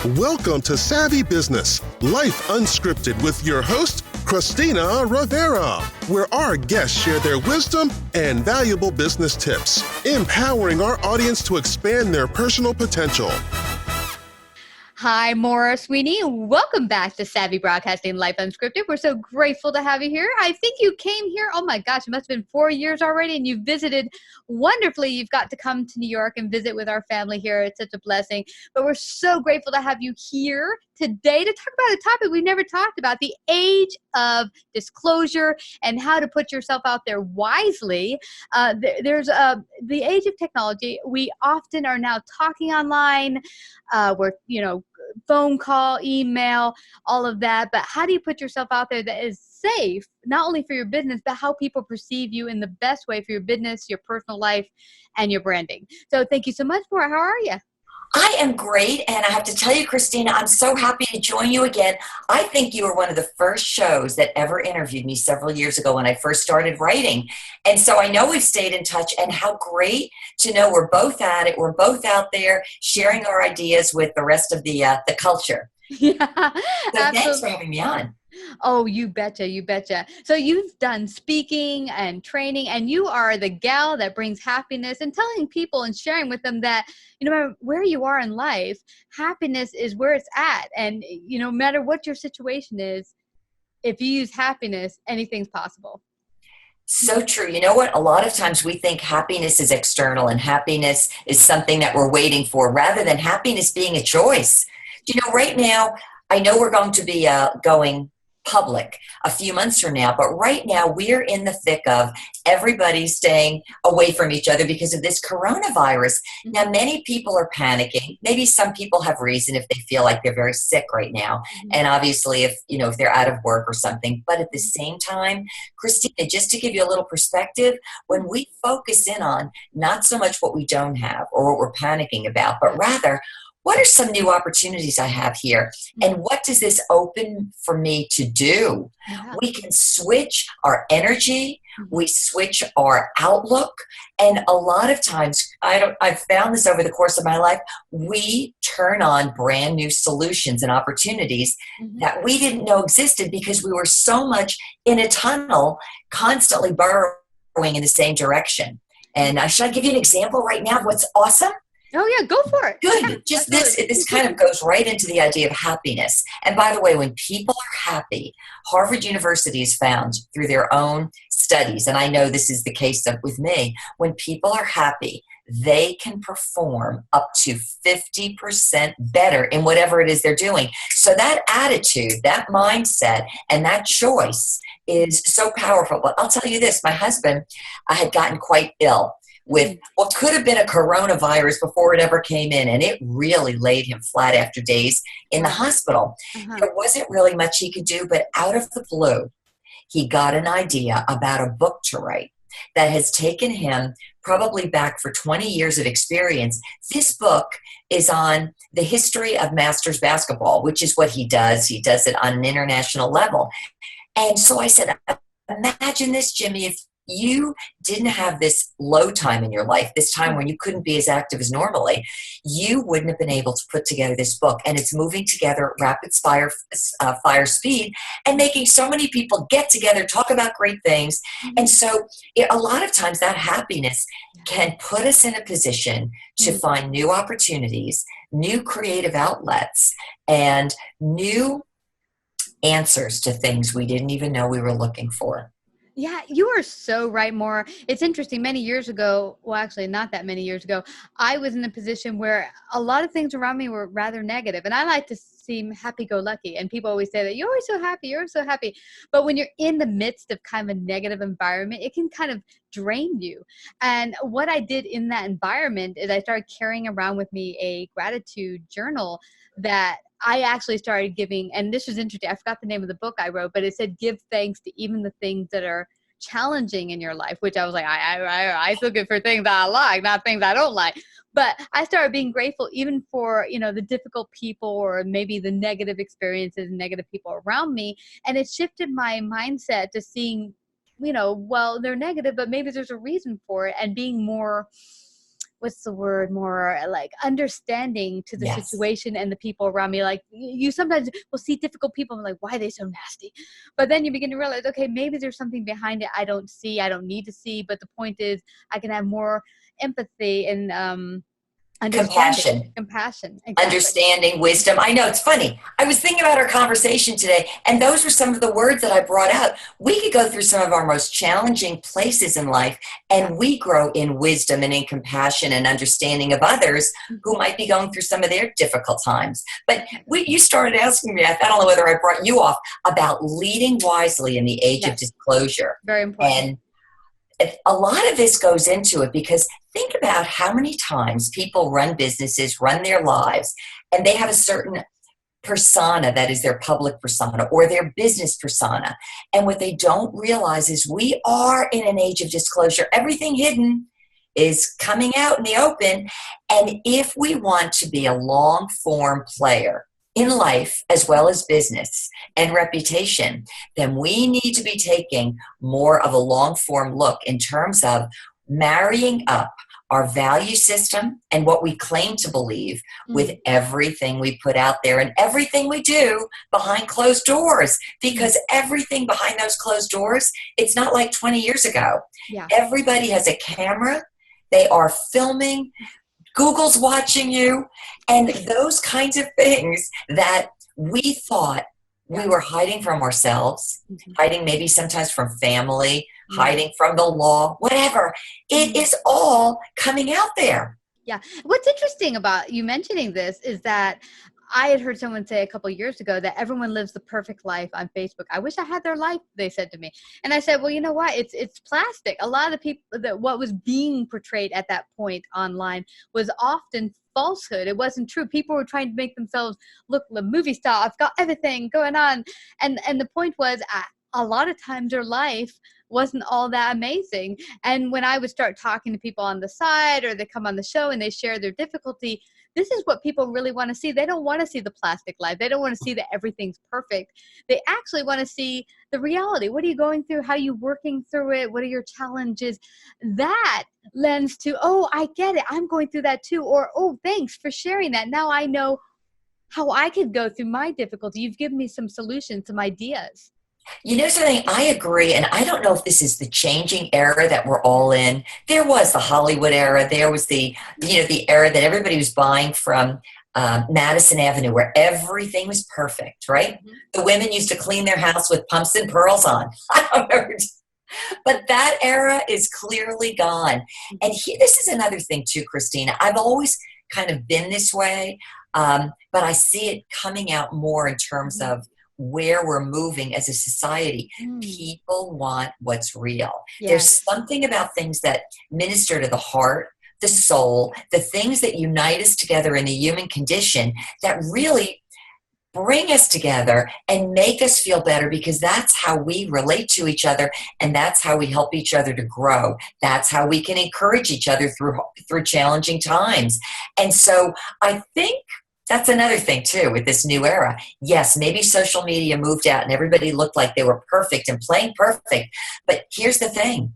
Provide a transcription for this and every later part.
Welcome to Savvy Business, Life Unscripted with your host, Christina Rivera, where our guests share their wisdom and valuable business tips, empowering our audience to expand their personal potential. Hi, Maura Sweeney. Welcome back to Savvy Broadcasting Life Unscripted. We're so grateful to have you here. I think you came here, oh my gosh, it must have been 4 years already, and you visited wonderfully. You've got to come to New York and visit with our family here. It's such a blessing. But we're so grateful to have you here today to talk about a topic we've never talked about, the age of disclosure and how to put yourself out there wisely. There's the age of technology. We often are now talking online. We're, phone call, email, all of that. But how do you put yourself out there that is safe, not only for your business, but how people perceive you in the best way for your business, your personal life, and your branding? So thank you so much, Maura. How are you? I am great, and I have to tell you, Christina, I'm so happy to join you again. I think you were one of the first shows that ever interviewed me several years ago when I first started writing. And so I know we've stayed in touch, and how great to know we're both at it. We're both out there sharing our ideas with the rest of the culture. Yeah, So absolutely. thanks for having me on. Oh, you betcha, you betcha. So you've done speaking and training, and you are the gal that brings happiness and telling people and sharing with them that, no matter where you are in life, happiness is where it's at. And, no matter what your situation is, if you use happiness, anything's possible. So true. You know what? A lot of times we think happiness is external and happiness is something that we're waiting for, rather than happiness being a choice. Right now, I know we're going to be going public a few months from now, but right now we're in the thick of everybody staying away from each other because of this coronavirus. Now, many people are panicking. Maybe some people have reason if they feel like they're very sick right now. And obviously if they're out of work or something. But at the same time, Christina, just to give you a little perspective, when we focus in on not so much what we don't have or what we're panicking about, but rather, what are some new opportunities I have here? And what does this open for me to do? Yeah. We can switch our energy. We switch our outlook. And a lot of times, I've found this over the course of my life, we turn on brand new solutions and opportunities that we didn't know existed because we were so much in a tunnel, constantly burrowing in the same direction. And should I give you an example right now of what's awesome? Oh, yeah, go for it. Good. Just this kind of goes right into the idea of happiness. And by the way, when people are happy, Harvard University has found through their own studies, and I know this is the case with me, when people are happy, they can perform up to 50% better in whatever it is they're doing. So that attitude, that mindset, and that choice is so powerful. But I'll tell you this, my husband had gotten quite ill with what could have been a coronavirus before it ever came in. And it really laid him flat after days in the hospital. There wasn't really much he could do, but out of the blue, he got an idea about a book to write that has taken him probably back for 20 years of experience. This book is on the history of Masters basketball, which is what he does. He does it on an international level. And so I said, imagine this, Jimmy, if you didn't have this low time in your life, this time when you couldn't be as active as normally, you wouldn't have been able to put together this book. And it's moving together at rapid fire speed and making so many people get together, talk about great things. And so a lot of times that happiness can put us in a position to find new opportunities, new creative outlets, and new answers to things we didn't even know we were looking for. Yeah, you are so right, Maura. It's interesting. Many years ago, well, actually not that many years ago, I was in a position where a lot of things around me were rather negative. And I like to seem happy-go-lucky. And people always say that you're always so happy, you're so happy. But when you're in the midst of kind of a negative environment, it can kind of drain you. And what I did in that environment is I started carrying around with me a gratitude journal that I actually started giving, and this was interesting, I forgot the name of the book I wrote, but it said, give thanks to even the things that are challenging in your life, which I was like, I took it for things that I like, not things I don't like. But I started being grateful even for, the difficult people or maybe the negative experiences and negative people around me. And it shifted my mindset to seeing, well, they're negative, but maybe there's a reason for it, and being more what's the word, more like understanding to the Yes. situation and the people around me. Like you sometimes will see difficult people and like, why are they so nasty? But then you begin to realize, okay, maybe there's something behind it I don't see, I don't need to see. But the point is I can have more empathy and Compassion. exactly. Understanding, wisdom. I know, it's funny. I was thinking about our conversation today, and those were some of the words that I brought out. We could go through some of our most challenging places in life, and we grow in wisdom and in compassion and understanding of others who might be going through some of their difficult times. But you started asking me, I don't know whether I brought you off, about leading wisely in the age of disclosure. Very important. And a lot of this goes into it because think about how many times people run businesses, run their lives, and they have a certain persona that is their public persona or their business persona. And what they don't realize is we are in an age of disclosure. Everything hidden is coming out in the open. And if we want to be a long-form player in life as well as business and reputation, then we need to be taking more of a long-form look in terms of marrying up our value system and what we claim to believe with everything we put out there and everything we do behind closed doors. Because everything behind those closed doors, it's not like 20 years ago. Yeah. Everybody has a camera. They are filming. Google's watching you. And those kinds of things that we thought we were hiding from ourselves, hiding maybe sometimes from family, hiding from the law, whatever. It is all coming out there. Yeah. What's interesting about you mentioning this is that I had heard someone say a couple of years ago that everyone lives the perfect life on Facebook. I wish I had their life, they said to me. And I said, well, you know what? It's plastic. A lot of the people that what was being portrayed at that point online was often falsehood. It wasn't true. People were trying to make themselves look the movie star. I've got everything going on. And the point was a lot of times their life wasn't all that amazing. And when I would start talking to people on the side or they come on the show and they share their difficulty, this is what people really want to see. They don't want to see the plastic life. They don't want to see that everything's perfect. They actually want to see the reality. What are you going through? How are you working through it? What are your challenges? That lends to, oh, I get it. I'm going through that too. Or, oh, thanks for sharing that. Now I know how I could go through my difficulty. You've given me some solutions, some ideas. You know something, I agree, and I don't know if this is the changing era that we're all in. There was the Hollywood era. There was the era that everybody was buying from Madison Avenue, where everything was perfect, right? The women used to clean their house with pumps and pearls on. I don't know. But that era is clearly gone. And this is another thing too, Christina. I've always kind of been this way, but I see it coming out more in terms of where we're moving as a society. People want what's real. Yes. There's something about things that minister to the heart, the soul, the things that unite us together in the human condition that really bring us together and make us feel better, because that's how we relate to each other and that's how we help each other to grow. That's how we can encourage each other through challenging times. And so I think that's another thing too with this new era. Yes, maybe social media moved out and everybody looked like they were perfect and playing perfect. But here's the thing.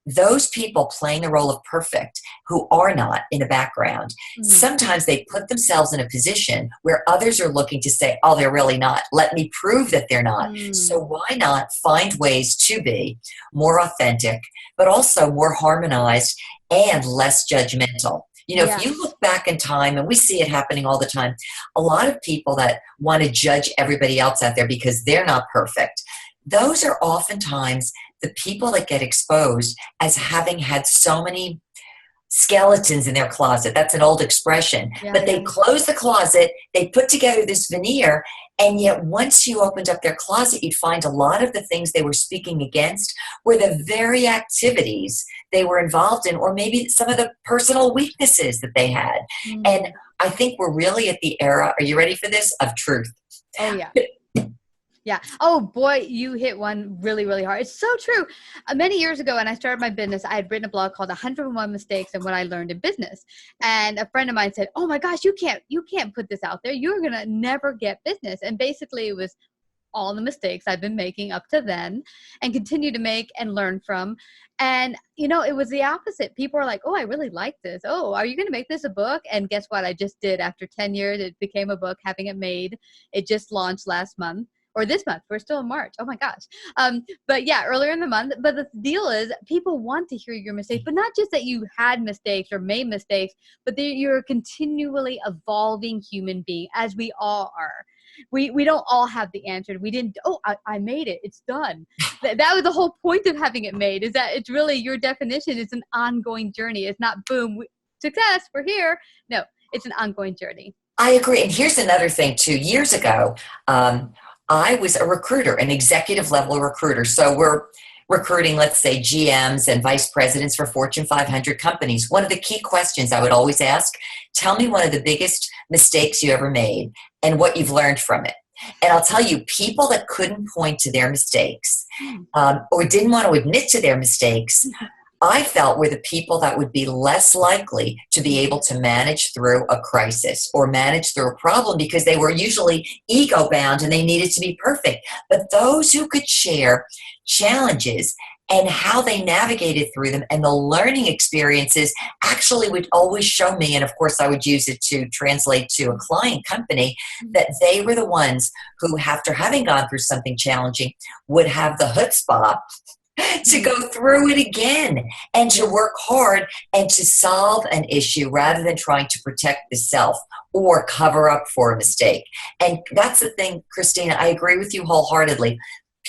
Those people playing the role of perfect who are not in the background, sometimes they put themselves in a position where others are looking to say, oh, they're really not. Let me prove that they're not. So why not find ways to be more authentic, but also more harmonized and less judgmental? You know, if you look back in time, and we see it happening all the time, a lot of people that want to judge everybody else out there because they're not perfect, those are oftentimes the people that get exposed as having had so many skeletons in their closet. That's an old expression. But they close the closet, they put together this veneer, and yet once you opened up their closet, you'd find a lot of the things they were speaking against were the very activities they were involved in, or maybe some of the personal weaknesses that they had. And I think we're really at the era, are you ready for this, of truth. Oh, yeah. Yeah. Oh, boy, you hit one really, really hard. It's so true. Many years ago, when I started my business, I had written a blog called 101 Mistakes and What I Learned in Business. And a friend of mine said, oh, my gosh, you can't put this out there. You're going to never get business. And basically, it was all the mistakes I've been making up to then and continue to make and learn from. And, it was the opposite. People are like, oh, I really like this. Oh, are you going to make this a book? And guess what? I just did. After 10 years, it became a book, having it made. It just launched last month. Or this month. We're still in March. Oh my gosh. But yeah, earlier in the month. But the deal is people want to hear your mistakes, but not just that you had mistakes or made mistakes, but that you're a continually evolving human being, as we all are. We don't all have the answer. We didn't, I made it. It's done. That was the whole point of having it made, is that it's really your definition. It's an ongoing journey. It's not boom, success, we're here. No, it's an ongoing journey. I agree. And here's another thing too. Years ago, I was a recruiter, an executive level recruiter. So we're recruiting, let's say, GMs and vice presidents for Fortune 500 companies. One of the key questions I would always ask, tell me one of the biggest mistakes you ever made and what you've learned from it. And I'll tell you, people that couldn't point to their mistakes or didn't want to admit to their mistakes, I felt were the people that would be less likely to be able to manage through a crisis or manage through a problem, because they were usually ego bound and they needed to be perfect. But those who could share challenges and how they navigated through them and the learning experiences actually would always show me, and of course I would use it to translate to a client company, that they were the ones who, after having gone through something challenging, would have the chutzpah to go through it again and to work hard and to solve an issue rather than trying to protect the self or cover up for a mistake. And that's the thing, Christina, I agree with you wholeheartedly.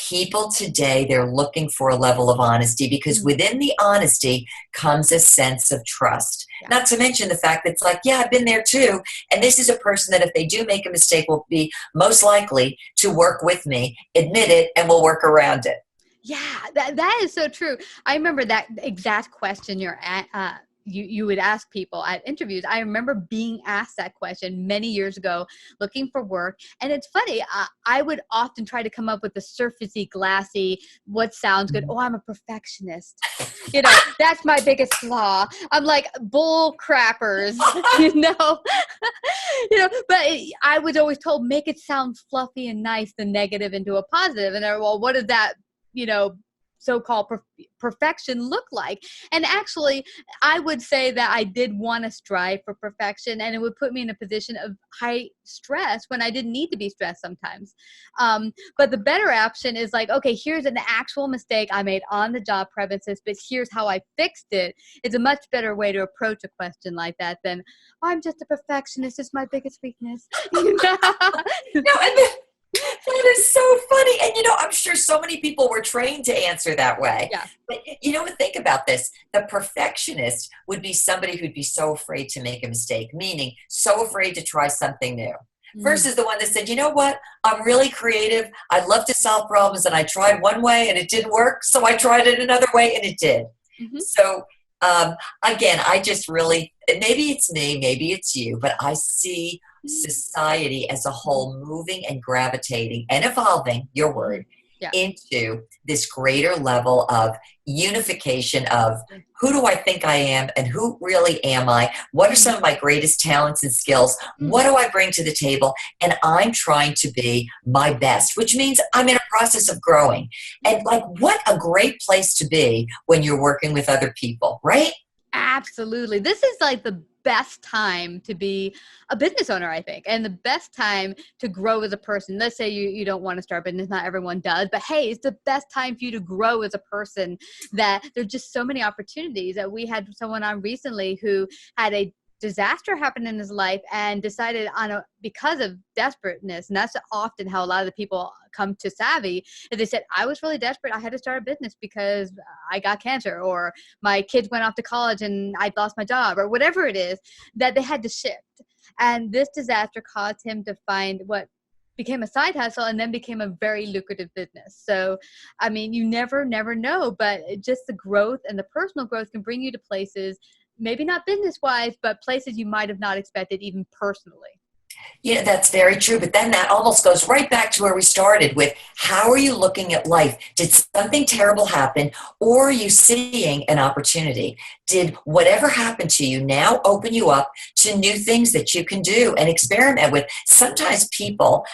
People today, they're looking for a level of honesty, because within the honesty comes a sense of trust. Yeah. Not to mention the fact that it's like, yeah, I've been there too. And this is a person that if they do make a mistake will be most likely to work with me, admit it, and we'll work around it. Yeah, that is so true. I remember that exact question you would ask people at interviews. I remember being asked that question many years ago, looking for work. And it's funny, I would often try to come up with the surfacey, glassy, what sounds good. Oh, I'm a perfectionist. That's my biggest flaw. I'm like, bull crappers, but I was always told, make it sound fluffy and nice, the negative into a positive. And well, what does that so-called perfection look like? And actually, I would say that I did want to strive for perfection, and it would put me in a position of high stress when I didn't need to be stressed sometimes. But the better option is like, okay, here's an actual mistake I made on the job premises, but here's how I fixed it. It's a much better way to approach a question like that than, I'm just a perfectionist, it's my biggest weakness. That is so funny. And, I'm sure so many people were trained to answer that way. Yeah. But, think about this. The perfectionist would be somebody who'd be so afraid to make a mistake, meaning so afraid to try something new. Versus the one that said, you know what, I'm really creative. I love to solve problems, and I tried one way and it didn't work. So I tried it another way and it did. Mm-hmm. So, again, I just really, maybe it's me, maybe it's you, but I see society as a whole moving and gravitating and evolving, your word, into this greater level of unification of who do I think I am and who really am I? What are some of my greatest talents and skills? What do I bring to the table? And I'm trying to be my best, which means I'm in a process of growing. And like, what a great place to be when you're working with other people, right? Absolutely. This is like the best time to be a business owner, I think, and the best time to grow as a person. Let's say you don't want to start a business, not everyone does, but hey, it's the best time for you to grow as a person. That there's just so many opportunities. That we had someone on recently who had a disaster happened in his life and decided because of desperateness, and that's often how a lot of the people come to Savvy, is they said, I was really desperate. I had to start a business because I got cancer, or my kids went off to college and I lost my job, or whatever it is, that they had to shift. And this disaster caused him to find what became a side hustle and then became a very lucrative business. So, I mean, you never know, but just the growth and the personal growth can bring you to places, maybe not business-wise, but places you might have not expected, even personally. Yeah, that's very true. But then that almost goes right back to where we started with, how are you looking at life? Did something terrible happen, or are you seeing an opportunity? Did whatever happened to you now open you up to new things that you can do and experiment with? Sometimes people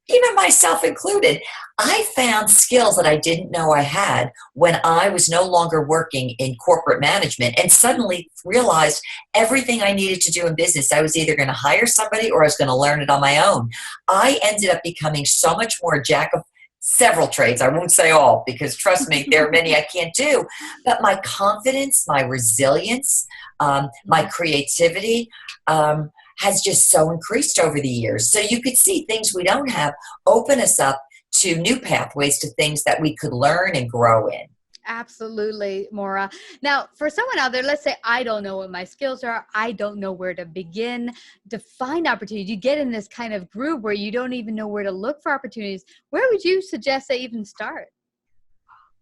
even myself included, I found skills that I didn't know I had when I was no longer working in corporate management and suddenly realized everything I needed to do in business, I was either going to hire somebody or I was going to learn it on my own. I ended up becoming so much more a jack of several trades. I won't say all, because trust me, there are many I can't do. But my confidence, my resilience, my creativity has just so increased over the years. So you could see things we don't have open us up to new pathways to things that we could learn and grow in. Absolutely, Maura. Now, for someone out there, let's say I don't know what my skills are. I don't know where to begin to find opportunities. You get in this kind of groove where you don't even know where to look for opportunities. Where would you suggest they even start?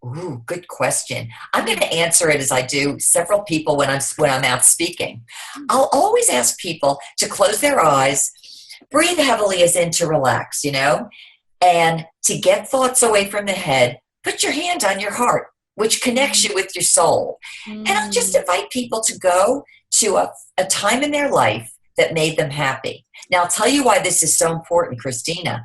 Ooh, good question. I'm going to answer it as I do several people when I'm out speaking. I'll always ask people to close their eyes, breathe heavily as in to relax, and to get thoughts away from the head, put your hand on your heart, which connects you with your soul. And I'll just invite people to go to a time in their life that made them happy. Now, I'll tell you why this is so important, Christina.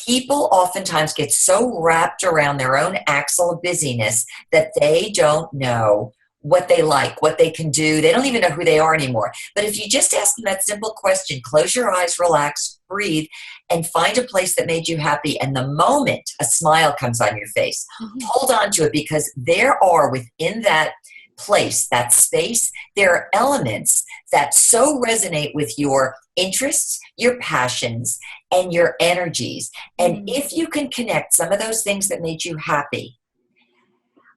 People oftentimes get so wrapped around their own axle of busyness that they don't know what they like, what they can do. They don't even know who they are anymore. But if you just ask them that simple question, close your eyes, relax, breathe, and find a place that made you happy. And the moment a smile comes on your face, hold on to it, because there are within that place, that space, there are elements that so resonate with your interests, your passions, and your energies. And if you can connect some of those things that made you happy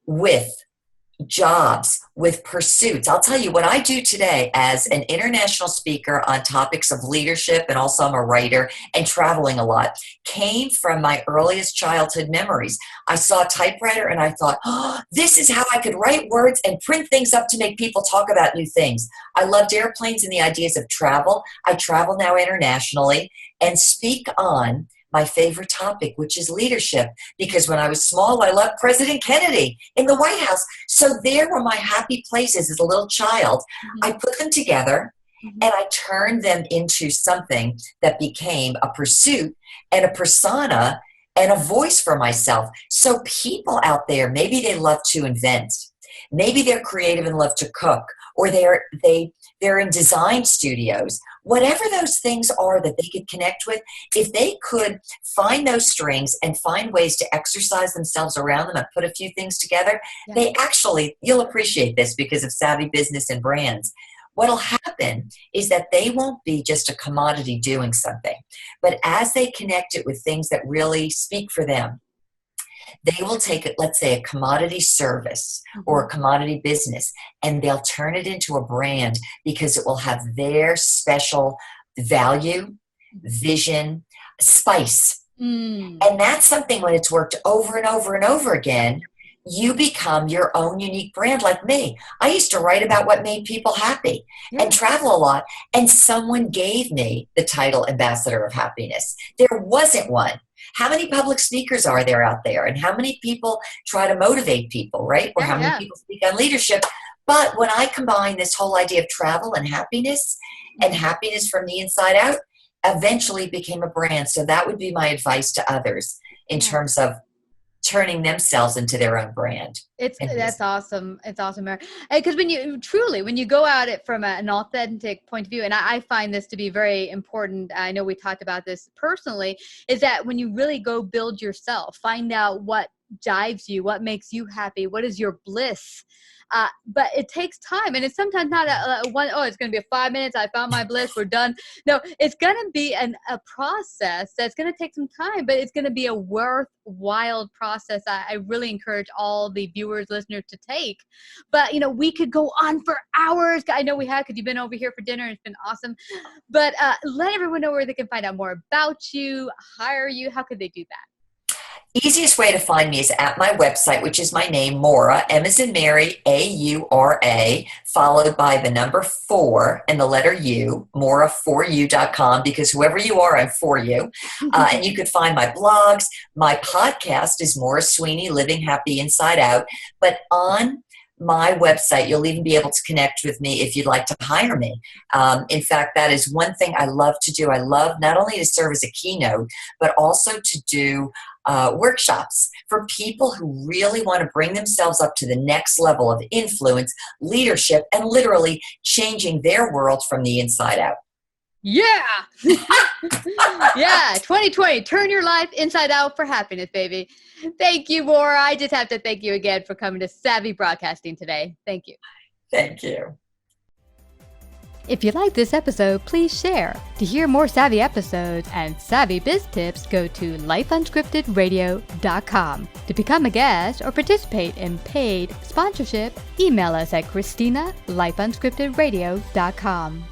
with jobs, with pursuits. I'll tell you what I do today as an international speaker on topics of leadership, and also I'm a writer and traveling a lot, came from my earliest childhood memories. I saw a typewriter and I thought, this is how I could write words and print things up to make people talk about new things. I loved airplanes and the ideas of travel. I travel now internationally and speak on my favorite topic, which is leadership, because when I was small, I loved President Kennedy in the White House. So there were my happy places as a little child. I put them together and I turned them into something that became a pursuit and a persona and a voice for myself. So people out there, maybe they love to invent. Maybe they're creative and love to cook, or they're in design studios. Whatever those things are that they could connect with, if they could find those strings and find ways to exercise themselves around them and put a few things together, they actually, you'll appreciate this because of savvy business and brands. What'll happen is that they won't be just a commodity doing something, but as they connect it with things that really speak for them, they will take it, let's say a commodity service or a commodity business, and they'll turn it into a brand because it will have their special value, vision, spice. And that's something when it's worked over and over and over again, you become your own unique brand. Like me, I used to write about what made people happy and travel a lot, and someone gave me the title Ambassador of Happiness. There wasn't one. How many public speakers are there out there? And how many people try to motivate people, right? Or how many people speak on leadership? But when I combine this whole idea of travel and happiness from the inside out, eventually became a brand. So that would be my advice to others in terms of turning themselves into their own brand. That's awesome. It's awesome, Mary. Because when you go at it from an authentic point of view, and I find this to be very important, I know we talked about this personally, is that when you really go build yourself, find out what jives you, what makes you happy, what is your bliss. But it takes time, and it's sometimes not it's going to be a 5 minutes, I found my bliss, we're done. No, it's going to be a process that's going to take some time, but it's going to be a worthwhile process. I really encourage all the viewers, listeners to take. But, we could go on for hours. I know we have, because you've been over here for dinner, and it's been awesome. But let everyone know where they can find out more about you, hire you. How could they do that? Easiest way to find me is at my website, which is my name, Maura, M as in Mary, A-U-R-A, followed by the number 4 and the letter U, maura4u.com, because whoever you are, I'm for you. And you could find my blogs. My podcast is Maura Sweeney, Living Happy Inside Out. But on my website. You'll even be able to connect with me if you'd like to hire me. In fact, that is one thing I love to do. I love not only to serve as a keynote, but also to do workshops for people who really want to bring themselves up to the next level of influence, leadership, and literally changing their world from the inside out. Yeah. Yeah. 2020. Turn your life inside out for happiness, baby. Thank you, Maura. I just have to thank you again for coming to Savvy Broadcasting today. Thank you. Thank you. If you like this episode, please share. To hear more Savvy episodes and Savvy Biz tips, go to lifeunscriptedradio.com. To become a guest or participate in paid sponsorship, email us at Christina@lifeunscriptedradio.com.